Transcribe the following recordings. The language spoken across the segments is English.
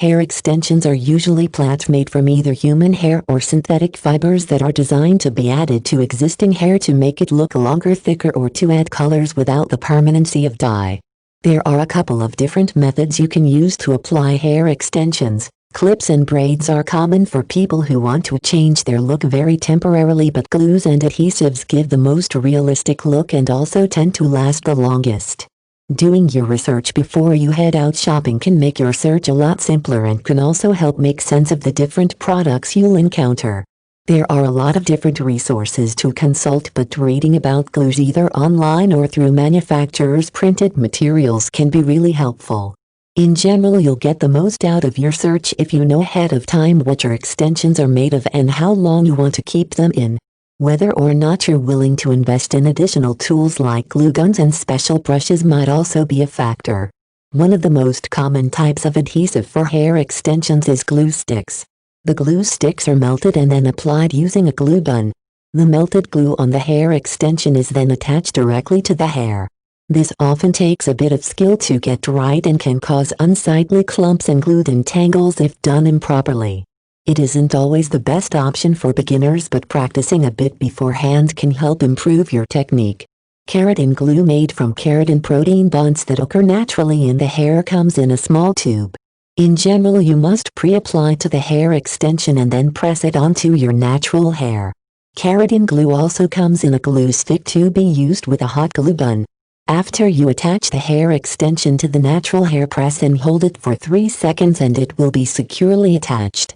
Hair extensions are usually plats made from either human hair or synthetic fibers that are designed to be added to existing hair to make it look longer, thicker, or to add colors without the permanency of dye. There are a couple of different methods you can use to apply hair extensions. Clips and braids are common for people who want to change their look very temporarily, but glues and adhesives give the most realistic look and also tend to last the longest. Doing your research before you head out shopping can make your search a lot simpler and can also help make sense of the different products you'll encounter. There are a lot of different resources to consult, but reading about glues either online or through manufacturers' printed materials can be really helpful. In general, you'll get the most out of your search if you know ahead of time what your extensions are made of and how long you want to keep them in. Whether or not you're willing to invest in additional tools like glue guns and special brushes might also be a factor. One of the most common types of adhesive for hair extensions is glue sticks. The glue sticks are melted and then applied using a glue gun. The melted glue on the hair extension is then attached directly to the hair. This often takes a bit of skill to get right and can cause unsightly clumps and glue tangles if done improperly. It isn't always the best option for beginners, but practicing a bit beforehand can help improve your technique. Keratin glue made from keratin protein bonds that occur naturally in the hair comes in a small tube. In general, you must pre-apply to the hair extension and then press it onto your natural hair. Keratin glue also comes in a glue stick to be used with a hot glue gun. After you attach the hair extension to the natural hair, press and hold it for 3 seconds and it will be securely attached.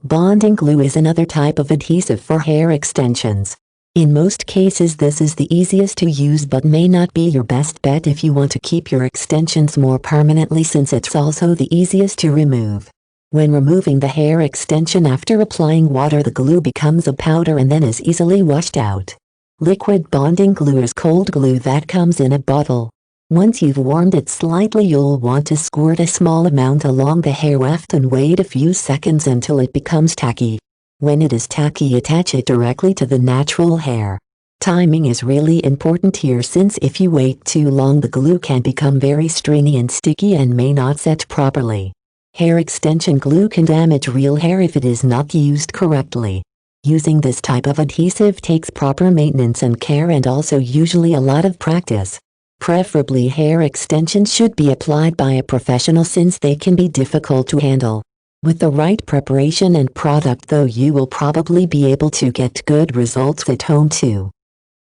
Bonding glue is another type of adhesive for hair extensions. In most cases, this is the easiest to use but may not be your best bet if you want to keep your extensions more permanently, since it's also the easiest to remove. When removing the hair extension after applying water, the glue becomes a powder and then is easily washed out. Liquid bonding glue is cold glue that comes in a bottle. Once you've warmed it slightly, you'll want to squirt a small amount along the hair weft and wait a few seconds until it becomes tacky. When it is tacky, attach it directly to the natural hair. Timing is really important here, since if you wait too long, the glue can become very stringy and sticky and may not set properly. Hair extension glue can damage real hair if it is not used correctly. Using this type of adhesive takes proper maintenance and care, and also usually a lot of practice. Preferably, hair extensions should be applied by a professional since they can be difficult to handle. With the right preparation and product though, you will probably be able to get good results at home too.